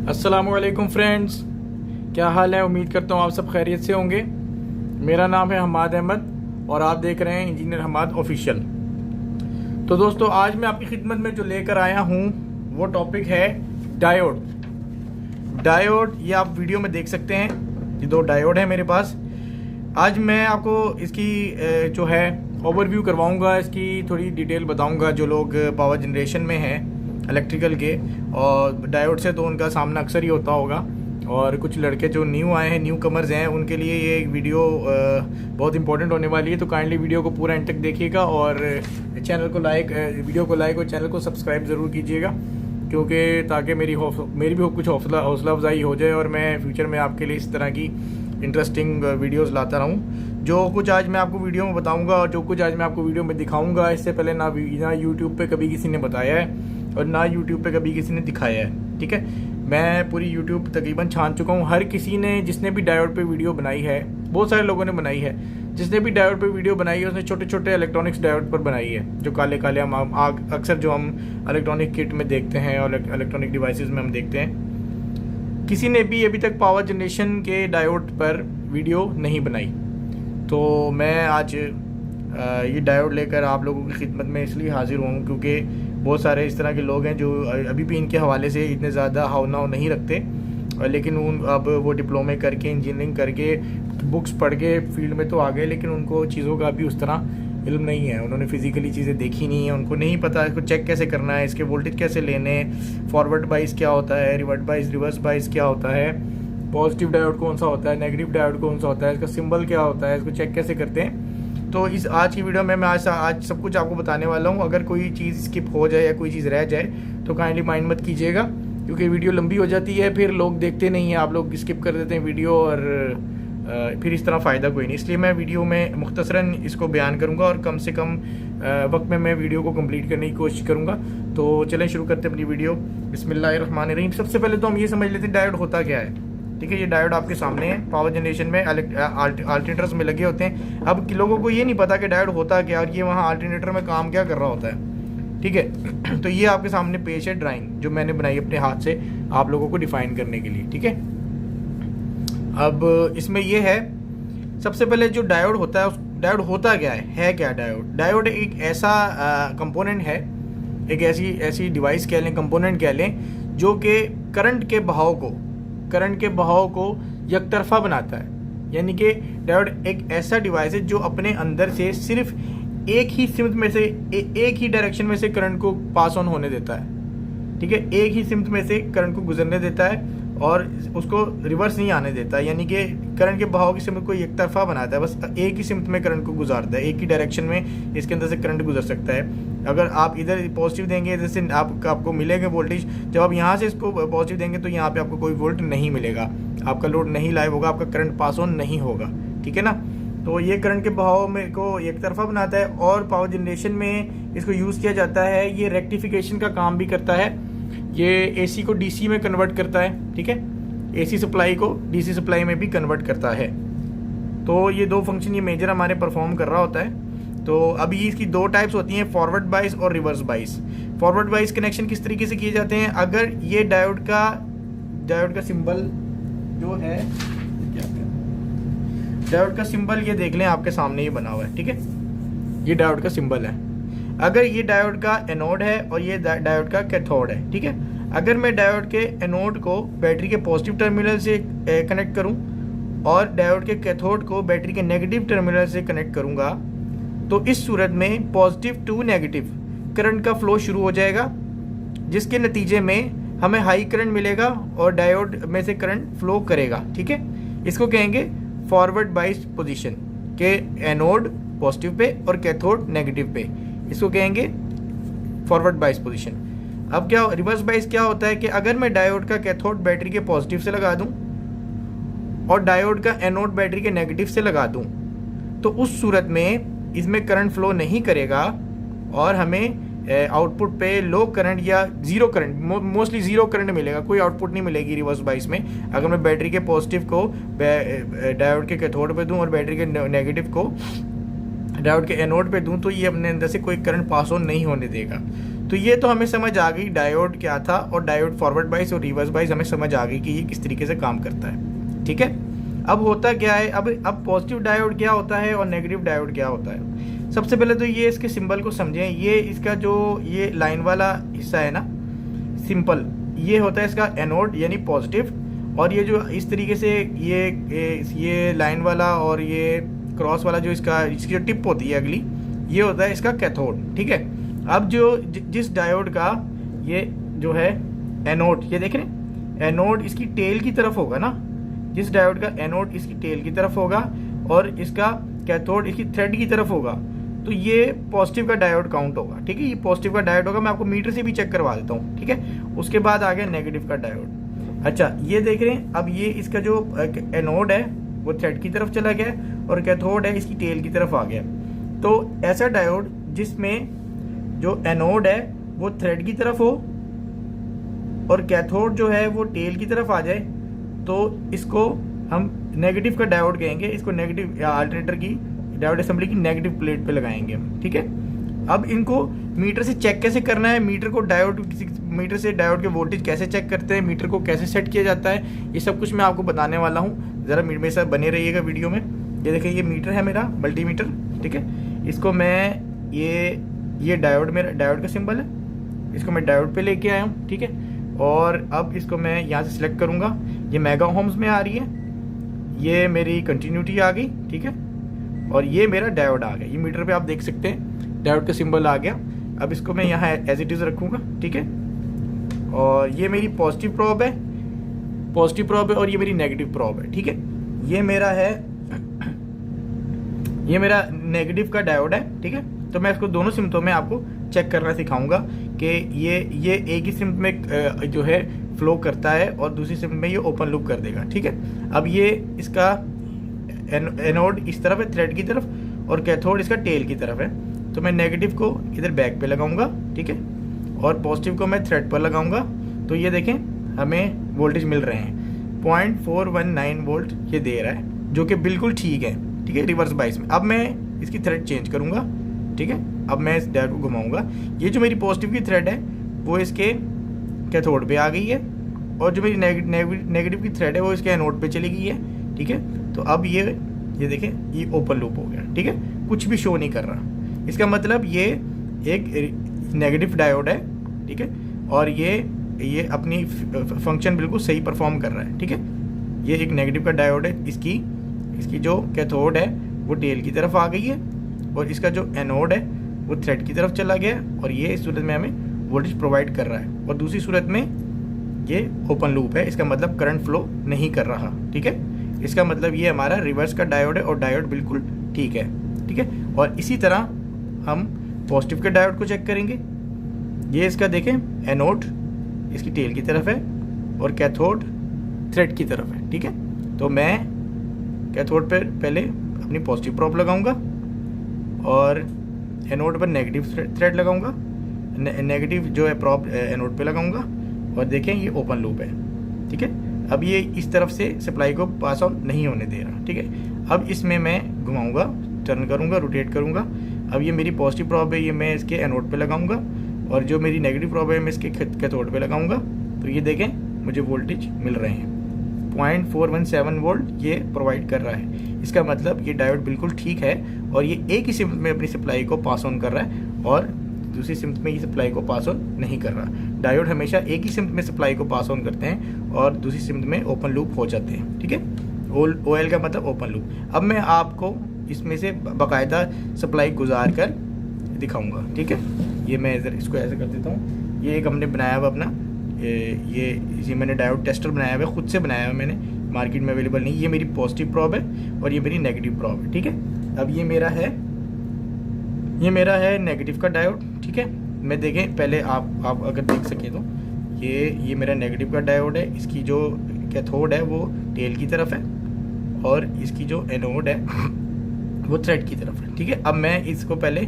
अस्सलामुअलैकुम फ्रेंड्स, क्या हाल है। उम्मीद करता हूँ आप सब खैरियत से होंगे। मेरा नाम है हमाद अहमद और आप देख रहे हैं इंजीनियर हमाद ऑफिशियल। तो दोस्तों, आज मैं आपकी खिदमत में जो लेकर आया हूँ वो टॉपिक है डायोड। ये आप वीडियो में देख सकते हैं, ये दो डायोड है मेरे पास। आज मैं आपको इसकी जो है ओवरव्यू करवाऊंगा, इसकी थोड़ी डिटेल बताऊंगा। जो लोग पावर जनरेशन में हैं इलेक्ट्रिकल के, और डायोड से तो उनका सामना अक्सर ही होता होगा, और कुछ लड़के जो न्यू आए हैं, न्यू कमर्स हैं, उनके लिए ये वीडियो बहुत इंपॉर्टेंट होने वाली है। तो काइंडली वीडियो को पूरा एंड तक देखिएगा और चैनल को लाइक वीडियो को लाइक और चैनल को सब्सक्राइब ज़रूर कीजिएगा, क्योंकि ताकि मेरी भी कुछ हौसला अफजाई हो जाए और मैं फ्यूचर में आपके लिए इस तरह की इंटरेस्टिंग वीडियोस लाता रहूं। जो कुछ आज मैं आपको वीडियो में बताऊंगा और जो कुछ आज मैं आपको वीडियो में दिखाऊंगा, इससे पहले ना यूट्यूब पे कभी किसी ने बताया है और ना यूट्यूब पे कभी किसी ने दिखाया है। ठीक है, मैं पूरी यूट्यूब तकरीबन छान चुका हूँ। हर किसी ने, जिसने भी डायोड पे वीडियो बनाई है, बहुत सारे लोगों ने बनाई है, जिसने भी डायोड पे वीडियो बनाई है उसने छोटे छोटे इलेक्ट्रॉनिक्स डायोड पर बनाई है, जो काले काले हम अक्सर जो हम इलेक्ट्रॉनिक किट में देखते हैं और इलेक्ट्रॉनिक डिवाइसेस में हम देखते हैं। किसी ने भी अभी तक पावर जनरेशन के डायोड पर वीडियो नहीं बनाई। तो मैं आज ये डायोड लेकर आप लोगों की खिदमत में इसलिए हाजिर हूँ क्योंकि बहुत सारे इस तरह के लोग हैं जो अभी भी इनके हवाले से इतने ज़्यादा हाव नहीं रखते, लेकिन अब वो डिप्लोमे करके, इंजीनियरिंग करके, बुक्स पढ़ के फील्ड में तो आ गए, लेकिन उनको चीज़ों का भी उस तरह इल्म नहीं है। उन्होंने फिजिकली चीज़ें देखी नहीं है, उनको नहीं पता इसको चेक कैसे करना है, इसके वोल्टेज कैसे लेने, फॉरवर्ड बाइस क्या होता है, रिवर्स बाइस क्या होता है, पॉजिटिव डायोड कौन सा होता है, नेगेटिव डायोड कौन सा होता है, इसका सिंबल क्या होता है, इसको चेक कैसे करते हैं। तो इस आज की वीडियो में मैं आज सब कुछ आपको बताने वाला हूँ। अगर कोई चीज़ स्किप हो जाए या कोई चीज़ रह जाए तो काइंडली माइंड मत कीजिएगा, क्योंकि वीडियो लंबी हो जाती है, फिर लोग देखते नहीं हैं, आप लोग स्किप कर देते हैं वीडियो, और फिर इस तरह फ़ायदा कोई नहीं। इसलिए मैं वीडियो में मुख्तसरन इसको बयान करूँगा और कम से कम वक्त में मैं वीडियो को कंप्लीट करने की कोशिश करूँगा। तो चलें शुरू करते हैं अपनी वीडियो। बिस्मिल्लाहिर्रहमानिर्रहीम। सबसे पहले तो हम ये समझ लेते हैं डायोड होता क्या है। ठीक है, ये डायोड आपके सामने है, पावर जनरेशन में अल्टरनेटर्स में लगे होते हैं। अब लोगों को ये नहीं पता कि डायोड होता क्या और ये वहाँ अल्टरनेटर में काम क्या कर रहा होता है। ठीक है, तो ये आपके सामने पेश है ड्राइंग जो मैंने बनाई अपने हाथ से आप लोगों को डिफाइन करने के लिए। ठीक है, अब इसमें ये है, सबसे पहले जो डायोड होता है, डायोड होता क्या है क्या डायोड एक ऐसा कंपोनेंट है, एक ऐसी डिवाइस कह लें, कंपोनेंट कह लें, जो कि करंट के बहाव को यकतरफा बनाता है। यानी कि डायोड एक ऐसा डिवाइस है जो अपने अंदर से सिर्फ एक ही सिमत में से एक ही डायरेक्शन में से करंट को पास ऑन होने देता है। ठीक है, एक ही सिमत में से करंट को गुजरने देता है और उसको रिवर्स नहीं आने देता। यानी कि करंट के बहाव की सिमत को एक तरफा बनाता है, बस एक ही सिमत में करंट को गुजारता है, एक ही डायरेक्शन में इसके अंदर से करंट गुजर सकता है। अगर आप इधर पॉजिटिव देंगे, इधर से आपको मिलेगा वोल्टेज, जब आप यहाँ से इसको पॉजिटिव देंगे तो यहाँ पे आपको कोई वोल्ट नहीं मिलेगा, आपका लोड नहीं लाइव होगा, आपका करंट पास ऑन नहीं होगा। ठीक है ना, तो ये करंट के बहाव में को एक तरफा बनाता है और पावर जनरेशन में इसको यूज़ किया जाता है। ये रेक्टिफिकेशन का काम भी करता है, ये एसी को डीसी में कन्वर्ट करता है। ठीक है, एसी सप्लाई को डीसी सप्लाई में भी कन्वर्ट करता है। तो ये दो फंक्शन ये मेजर हमारे परफॉर्म कर रहा होता है। तो अभी इसकी दो टाइप्स होती हैं, फॉरवर्ड बाइस और रिवर्स बाइस। फॉरवर्ड बाइस कनेक्शन किस तरीके से किए जाते हैं, अगर ये डायोड का सिंबल जो है, डायोड का सिंबल ये देख लें, आपके सामने ही बना हुआ है। ठीक है, ये डायोड का सिंबल है। अगर ये डायोड का एनोड है और ये डायोड का कैथोड है। ठीक है, अगर मैं डायोड के एनोड को बैटरी के पॉजिटिव टर्मिनल से कनेक्ट करूं और डायोड के कैथोड को बैटरी के नेगेटिव टर्मिनल से कनेक्ट करूंगा, तो इस सूरत में पॉजिटिव टू नेगेटिव करंट का फ्लो शुरू हो जाएगा, जिसके नतीजे में हमें हाई करंट मिलेगा और डायोड में से करंट फ्लो करेगा। ठीक है, इसको कहेंगे फॉरवर्ड बाइस पोजीशन के एनोड पॉजिटिव पे और कैथोड नेगेटिव पे, इसको कहेंगे फॉरवर्ड बाइस पोजीशन। अब क्या रिवर्स बाइस क्या होता है कि अगर मैं डायोड का कैथोड बैटरी के पॉजिटिव से लगा दूं और डायोड का एनोड बैटरी के नेगेटिव से लगा दूं, तो उस सूरत में इसमें करंट फ्लो नहीं करेगा और हमें आउटपुट पे लो करंट या zero current, mostly zero current मिलेगा, कोई आउटपुट नहीं मिलेगी रिवर्स बाइस में। अगर मैं बैटरी के पॉजिटिव को डायोड के कैथोड पे दूं और बैटरी के नेगेटिव को डायोड के एनोड पे दूं, तो ये अपने अंदर से कोई करंट पास ऑन नहीं होने देगा। तो ये तो हमें समझ आ गई डायोड क्या था, और डायोड फॉरवर्ड बाइस और रिवर्स बाइस हमें समझ आ गई कि ये किस तरीके से काम करता है। ठीक है, अब होता क्या है, अब पॉजिटिव डायोड क्या होता है और नेगेटिव डायोड क्या होता है। सबसे पहले तो ये इसके सिंबल को समझें। ये इसका जो ये लाइन वाला हिस्सा है ना, सिंपल, ये होता है इसका एनोड यानी पॉजिटिव, और ये जो इस तरीके से ये लाइन वाला और ये क्रॉस वाला जो इसकी जो टिप होती है अगली, ये होता है इसका कैथोड। ठीक है, अब जो जिस डायोड का ये जो है एनोड, ये देख रहे हैं, एनोड इसकी टेल की तरफ होगा ना, जिस डायोड का एनोड इसकी टेल की तरफ होगा और इसका कैथोड इसकी थ्रेड की तरफ होगा, तो ये पॉजिटिव का डायोड काउंट होगा। ठीक है, ये पॉजिटिव का डायोड होगा। मैं आपको मीटर से भी चेक करवा देता हूँ। ठीक है, उसके बाद आ गया नेगेटिव का डायोड। अच्छा, ये देख रहे हैं, अब ये इसका जो एनोड है वो थ्रेड की तरफ चला गया और कैथोड है इसकी टेल की तरफ आ गया। तो ऐसा डायोड जिसमें जो एनोड है वो थ्रेड की तरफ हो और कैथोड जो है वो टेल की तरफ आ जाए, तो इसको हम नेगेटिव का डायोड कहेंगे। इसको नेगेटिव या अल्टरनेटर की डायोड असेंबली की नेगेटिव प्लेट पे लगाएंगे हम। ठीक है, अब इनको मीटर से चेक कैसे करना है, मीटर से डायोड के वोल्टेज कैसे चेक करते हैं, मीटर को कैसे सेट किया जाता है, ये सब कुछ मैं आपको बताने वाला हूँ। ज़रा मेरे साथ बने रहिएगा वीडियो में। ये देखिए, ये मीटर है मेरा, मल्टीमीटर। ठीक है, इसको मैं ये डायोड, मेरा डायोड का सिंबल है, इसको मैं डायोड पे लेके आया हूँ। ठीक है, और अब इसको मैं यहाँ से सिलेक्ट करूँगा। ये मेगा ओम्स में आ रही है, ये मेरी कंटिन्यूटी आ गई। ठीक है, और ये मेरा डायोड आ गया। ये मीटर पे आप देख सकते हैं डायोड का सिंबल आ गया। अब इसको मैं यहाँ एज इट इज़ रखूँगा। ठीक है, और ये मेरी पॉजिटिव प्रोब है, और ये मेरी नेगेटिव प्रोब है। ठीक है, ये मेरा नेगेटिव का डायोड है। ठीक है, तो मैं इसको दोनों सिमतों में आपको चेक करना सिखाऊंगा कि ये एक ही सिम में जो है फ्लो करता है और दूसरी सिम में ये ओपन लूप कर देगा। ठीक है, अब ये इसका एनोड इस तरफ है, थ्रेड की तरफ, और कैथोड इसका टेल की तरफ है। तो मैं नेगेटिव को इधर बैक पे लगाऊंगा। ठीक है, और पॉजिटिव को मैं थ्रेड पर लगाऊंगा। तो ये देखें, हमें वोल्टेज मिल रहे हैं 0.419 वोल्ट ये दे रहा है, जो कि बिल्कुल ठीक है। ठीक है, रिवर्स बाइस में। अब मैं इसकी थ्रेड चेंज करूंगा। ठीक है, अब मैं इस डायोड को घुमाऊंगा। ये जो मेरी पॉजिटिव की थ्रेड है वो इसके कैथोड पे आ गई है, और जो मेरी नेगेटिव की थ्रेड है वो इसके एनोड पे चली गई है। ठीक है, तो अब ये देखें, ये ओपन लूप हो गया। ठीक है, कुछ भी शो नहीं कर रहा। इसका मतलब ये एक नेगेटिव डायोड है। ठीक है, और ये अपनी फंक्शन बिल्कुल सही परफॉर्म कर रहा है। ठीक है, ये एक नेगेटिव का डायोड है। इसकी जो कैथोड है वो टेल की तरफ आ गई है, और इसका जो एनोड है वो थ्रेड की तरफ चला गया, और ये इस सूरत में हमें वोल्टेज प्रोवाइड कर रहा है। और दूसरी सूरत में ये ओपन लूप है, इसका मतलब करंट फ्लो नहीं कर रहा। ठीक है, इसका मतलब ये हमारा रिवर्स का डायोड है और डायोड बिल्कुल ठीक है। ठीक है, और इसी तरह हम पॉजिटिव के डायोड को चेक करेंगे। ये इसका देखें, एनोड इसकी टेल की तरफ है और कैथोड थ्रेड की तरफ है। ठीक है, तो मैं कैथोड पर पहले अपनी पॉजिटिव प्रोब लगाऊंगा और एनोड पर नेगेटिव थ्रेड लगाऊंगा, नेगेटिव जो है प्रोब एनोड पे लगाऊंगा, और देखें ये ओपन लूप है। ठीक है, अब ये इस तरफ से सप्लाई को पास ऑन नहीं होने दे रहा। ठीक है, अब इसमें मैं घुमाऊंगा, टर्न करूंगा, रोटेट करूंगा। अब ये मेरी पॉजिटिव प्रोब है, ये मैं इसके एनोड पे लगाऊंगा, और जो मेरी नेगेटिव प्रोब है मैं इसके कैथोड पे लगाऊंगा। तो ये देखें, मुझे वोल्टेज मिल रहे हैं 0.417 वोल्ट ये प्रोवाइड कर रहा है। इसका मतलब ये डायोड बिल्कुल ठीक है, और ये एक ही सिम में अपनी सप्लाई को पास ऑन कर रहा है और दूसरी सिम में ये सप्लाई को पास ऑन नहीं कर रहा। डायोड हमेशा एक ही सिम में सप्लाई को पास ऑन करते हैं और दूसरी सिम में ओपन लूप हो जाते हैं। ठीक है, OL का मतलब ओपन लूप। अब मैं आपको इसमें से बाकायदा सप्लाई गुजार कर दिखाऊंगा। ठीक है, ये मैं इधर इसको ऐसे कर देता हूँ। ये एक हमने बनाया हुआ अपना ये मैंने डायोड टेस्टर बनाया हुआ है, खुद से बनाया हुआ मैंने, मार्केट में अवेलेबल नहीं। ये मेरी पॉजिटिव प्रोब है और ये मेरी नेगेटिव प्रोब है। ठीक है, अब ये मेरा है नेगेटिव का डायोड। ठीक है, मैं देखें पहले आप अगर देख सकें तो ये मेरा नेगेटिव का डायोड है। इसकी जो कैथोड है वो टेल की तरफ है और इसकी जो एनोड है वो थ्रेड की तरफ है। ठीक है, अब मैं इसको पहले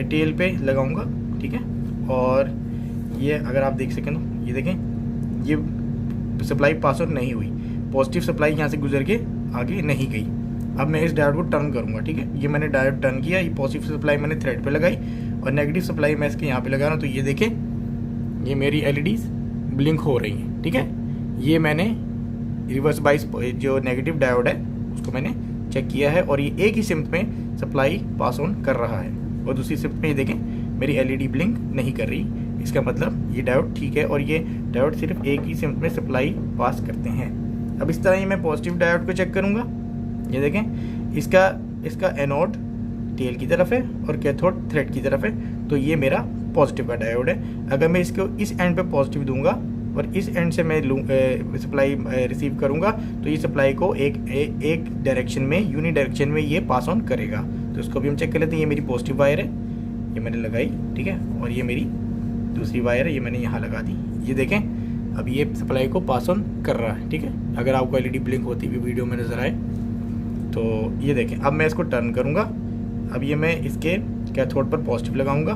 टेल पे लगाऊंगा। ठीक है, और ये अगर आप देख सकें तो ये देखें, ये सप्लाई पास आउट नहीं हुई, पॉजिटिव सप्लाई यहाँ से गुजर के आगे नहीं गई। अब मैं इस डायोड को टर्न करूँगा। ठीक है, ये मैंने डायोड टर्न किया, ये पॉजिटिव सप्लाई मैंने थ्रेड पे लगाई और नेगेटिव सप्लाई मैं इसके यहाँ पे लगा रहा हूँ। तो ये देखें, ये मेरी एलईडीज ब्लिंक हो रही हैं, ठीक है। ये मैंने रिवर्स बाइस जो नेगेटिव डायोड है उसको मैंने चेक किया है और ये एक ही सिम्ट में सप्लाई पास ऑन कर रहा है और दूसरी सिम्ट में ये देखें मेरी एलईडी ब्लिंक नहीं कर रही। इसका मतलब ये डायोड ठीक है और ये डायोड सिर्फ एक ही सिम्ट में सप्लाई पास करते हैं। अब इस तरह ही मैं पॉजिटिव डायोड को चेक करूँगा। ये देखें, इसका एनोड टेल की तरफ है और कैथोड थ्रेड की तरफ है। तो ये मेरा पॉजिटिव का डायोड है। अगर मैं इसको इस एंड पे पॉजिटिव दूंगा और इस एंड से मैं सप्लाई रिसीव करूंगा तो ये सप्लाई को एक डायरेक्शन में, यूनि डायरेक्शन में ये पास ऑन करेगा। तो इसको भी हम चेक कर लेते हैं। ये मेरी पॉजिटिव वायर है, ये मैंने लगाई, ठीक है। और ये मेरी दूसरी वायर है, ये मैंने यहाँ लगा दी। ये देखें, अब ये सप्लाई को पास ऑन कर रहा है, ठीक है। अगर आपको एलईडी ब्लिंक होती हुई वीडियो में नज़र आए तो ये देखें। अब मैं इसको टर्न करूँगा। अब ये मैं इसके कैथोड पर पॉजिटिव लगाऊंगा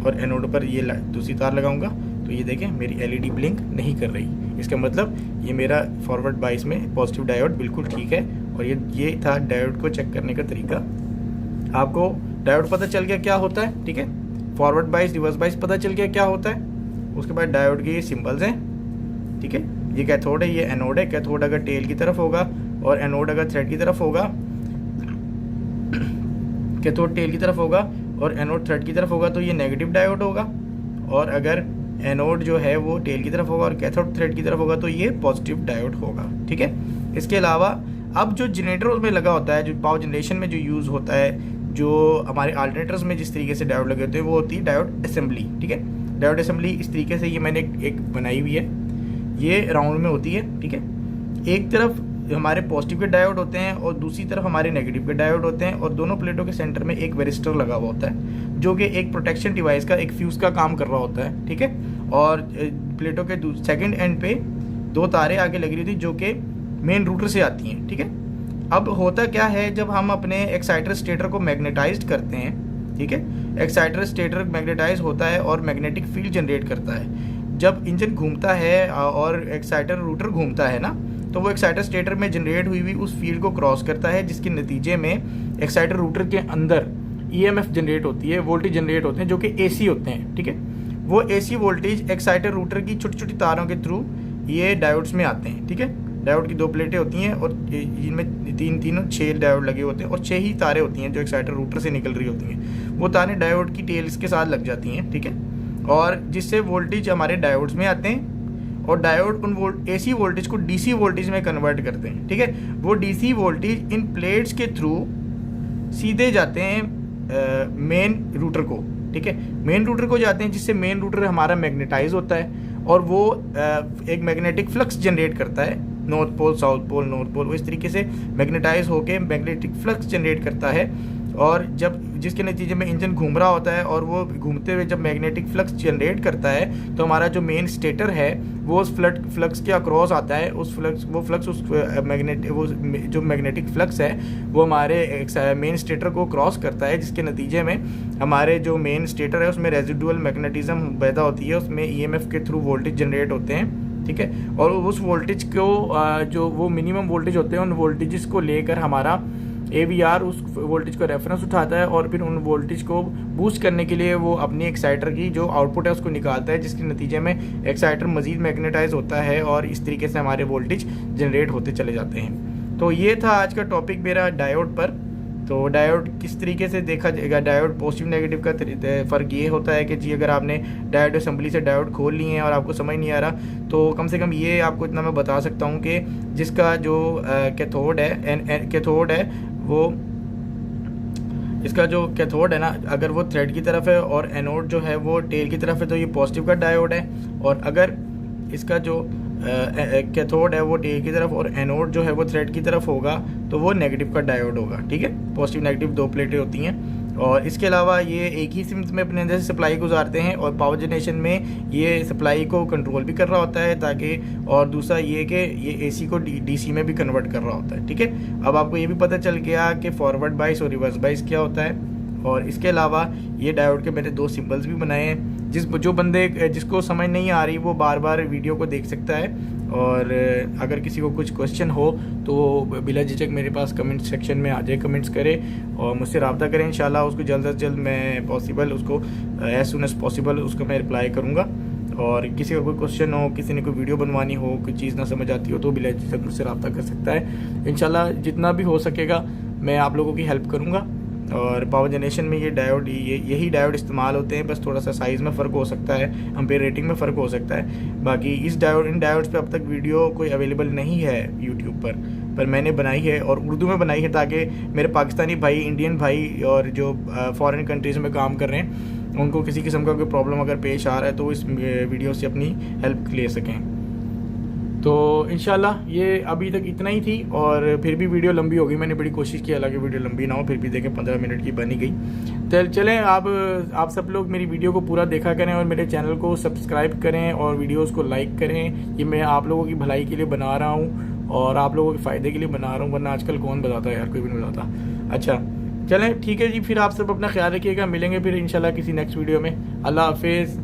और एनोड पर ये दूसरी तार लगाऊंगा। तो ये देखें, मेरी एलईडी ब्लिंक नहीं कर रही। इसका मतलब ये मेरा फॉरवर्ड बाइस में पॉजिटिव डायोड बिल्कुल ठीक है। और ये था डायोड को चेक करने का तरीका। आपको डायोड पता चल गया क्या होता है, ठीक है। फॉरवर्ड बाइस, रिवर्स बाइस पता चल गया क्या होता है। उसके बाद डायोड के ये सिंबल्स हैं, ठीक है। ये कैथोड है, ये एनोड है। कैथोड अगर टेल की तरफ होगा और एनोड अगर थ्रेड की तरफ होगा, कैथोड टेल की तरफ होगा और एनोड थ्रेड की तरफ होगा तो ये नेगेटिव डायोड होगा। और अगर एनोड जो है वो टेल की तरफ होगा और कैथोड थ्रेड की तरफ होगा तो ये पॉजिटिव डायोड होगा, ठीक है। इसके अलावा अब जो जनरेटर में लगा होता है, जो पावर जनरेशन में जो यूज़ होता है, जो हमारे अल्टरनेटर्स में जिस तरीके से डायोड लगे होते हैं वो होती है डायोड असेंबली, ठीक है। डायोड असेंबली इस तरीके से ये मैंने एक बनाई हुई है। ये राउंड में होती है, ठीक है। एक तरफ हमारे पॉजिटिव के डायोड होते हैं और दूसरी तरफ हमारे नेगेटिव के डायोड होते हैं और दोनों प्लेटों के सेंटर में एक वेरिस्टर लगा हुआ होता है जो कि एक प्रोटेक्शन डिवाइस का, एक फ्यूज का काम कर रहा होता है, ठीक है। और प्लेटों के सेकंड एंड पे दो तारें आगे लगी हुई थी जो कि मेन रूटर से आती हैं, ठीक है। अब होता क्या है, जब हम अपने एक्साइटर स्टेटर को मैग्नेटाइज्ड करते हैं, ठीक है, एक्साइटर स्टेटर मैग्नेटाइज होता है और मैग्नेटिक फील्ड जनरेट करता है। जब इंजन घूमता है और एक्साइटर रूटर घूमता है ना, तो वो एक्साइटर स्टेटर में जनरेट हुई उस फील्ड को क्रॉस करता है, जिसके नतीजे में एक्साइटर रूटर के अंदर ईएमएफ जनरेट होती है, वोल्टेज जनरेट होते हैं जो कि एसी होते हैं, ठीक है। वो एसी वोल्टेज एक्साइटर रूटर की छोटी छोटी तारों के थ्रू ये डायोड्स में आते हैं, ठीक है। डायोड की दो प्लेटें होती हैं और इनमें तीनों 6 डायोड लगे होते हैं और 6 ही तारें होती हैं जो एक्साइटर रूटर से निकल रही होती हैं। वो तारें डायोड की टेल्स के साथ लग जाती हैं, ठीक है। और जिससे वोल्टेज हमारे डायोड्स में आते हैं और डायोड उन एसी वोल्टेज को डीसी वोल्टेज में कन्वर्ट करते हैं, ठीक है। वो डीसी वोल्टेज इन प्लेट्स के थ्रू सीधे जाते हैं मेन रूटर को, ठीक है। मेन रूटर को जाते हैं, जिससे मेन रूटर हमारा मैग्नेटाइज होता है और वो एक मैग्नेटिक फ्लक्स जनरेट करता है, north pole south pole north pole, वो इस तरीके से मैग्नेटाइज होकर मैग्नेटिक फ्लक्स जनरेट करता है। और जब जिसके नतीजे में इंजन घूम रहा होता है और वो घूमते हुए जब मैग्नेटिक फ्लक्स जनरेट करता है तो हमारा जो मेन स्टेटर है वो उस फ्लक्स के अक्रॉस आता है। उस मैग्नेटिक फ्लक्स है वो हमारे मेन स्टेटर को क्रॉस करता है, जिसके नतीजे में हमारे जो मेन स्टेटर है उसमें रेजिडुअल मैग्नेटिज्म पैदा होती है, उसमें ईएमएफ के थ्रू वोल्टेज जनरेट होते हैं, ठीक है। और उस वोल्टेज को जो वो मिनिमम वोल्टेज होते हैं उन वोल्टेजेस को लेकर हमारा AVR उस वोल्टेज को रेफरेंस उठाता है और फिर उन वोल्टेज को बूस्ट करने के लिए वो अपनी एक्साइटर की जो आउटपुट है उसको निकालता है, जिसके नतीजे में एक्साइटर मजीद मैग्नेटाइज होता है और इस तरीके से हमारे वोल्टेज जनरेट होते चले जाते हैं। तो ये था आज का टॉपिक मेरा डायोड पर। तो डायोड किस तरीके से देखा जाएगा, डायोड पॉजिटिव नेगेटिव का फ़र्क ये होता है कि जी अगर आपने डायोड असेंबली से डायोड खोल लिए हैं और आपको समझ नहीं आ रहा तो कम से कम ये आपको इतना मैं बता सकता हूँ कि जिसका जो कैथोड है वो इसका जो कैथोड है ना, अगर वो थ्रेड की तरफ है और एनोड जो है वो टेल की तरफ है तो ये पॉजिटिव का डायोड है। और अगर इसका जो कैथोड है वो टेल की तरफ और एनोड जो है वो थ्रेड की तरफ होगा तो वो नेगेटिव का डायोड होगा, ठीक है। पॉजिटिव नेगेटिव दो प्लेटें होती हैं। और इसके अलावा ये एक ही सिम में अपने अंदर से सप्लाई गुजारते हैं और पावर जनरेशन में ये सप्लाई को कंट्रोल भी कर रहा होता है ताकि, और दूसरा ये कि ये एसी को डीसी में भी कन्वर्ट कर रहा होता है, ठीक है। अब आपको ये भी पता चल गया कि फॉरवर्ड बाइस और रिवर्स बाइस क्या होता है और इसके अलावा ये डायोड के मैंने 2 सिंबल्स भी बनाए हैं। जो बंदे जिसको समझ नहीं आ रही वो बार बार वीडियो को देख सकता है। और अगर किसी को कुछ क्वेश्चन हो तो बिला झिझक मेरे पास कमेंट सेक्शन में आ जाए, कमेंट्स करे और मुझसे रब्ता करें। इंशाल्लाह उसको जल्द से जल्द मैं पॉसिबल उसको एज सुन एज पॉसिबल उसको मैं रिप्लाई करूँगा। और किसी का कोई क्वेश्चन हो, किसी ने कोई वीडियो बनवानी हो, कोई चीज़ ना समझ आती हो तो बिला झिझक मुझसे रब्ता कर सकता है। इंशाल्लाह जितना भी हो सकेगा मैं आप लोगों की हेल्प करूँगा। और पावर जनरेशन में ये डायोड यही डायोड इस्तेमाल होते हैं, बस थोड़ा सा साइज़ में फ़र्क हो सकता है, एम्पेयर रेटिंग में फ़र्क हो सकता है। बाकी इन डायोड्स पे अब तक वीडियो कोई अवेलेबल नहीं है यूट्यूब पर मैंने बनाई है और उर्दू में बनाई है ताकि मेरे पाकिस्तानी भाई, इंडियन भाई और जो फॉरेन कंट्रीज़ में काम कर रहे हैं उनको किसी किस्म का कोई प्रॉब्लम अगर पेश आ रहा है तो इस वीडियो से अपनी हेल्प ले सकें। तो इंशाल्लाह ये अभी तक इतना ही थी और फिर भी वीडियो लंबी हो गई। मैंने बड़ी कोशिश की हालांकि वीडियो लंबी ना हो, फिर भी देखें 15 मिनट की बनी गई। चलें आप सब लोग मेरी वीडियो को पूरा देखा करें और मेरे चैनल को सब्सक्राइब करें और वीडियोस को लाइक करें। ये मैं आप लोगों की भलाई के लिए बना रहा हूँ और आप लोगों के फ़ायदे के लिए बना रहा हूँ, वरना आजकल कौन बताता है यार, कोई भी नहीं बताता। अच्छा चलें ठीक है जी, फिर आप सब अपना ख्याल रखिएगा, मिलेंगे फिर इंशाल्लाह किसी नेक्स्ट वीडियो में। अल्लाह हाफिज़।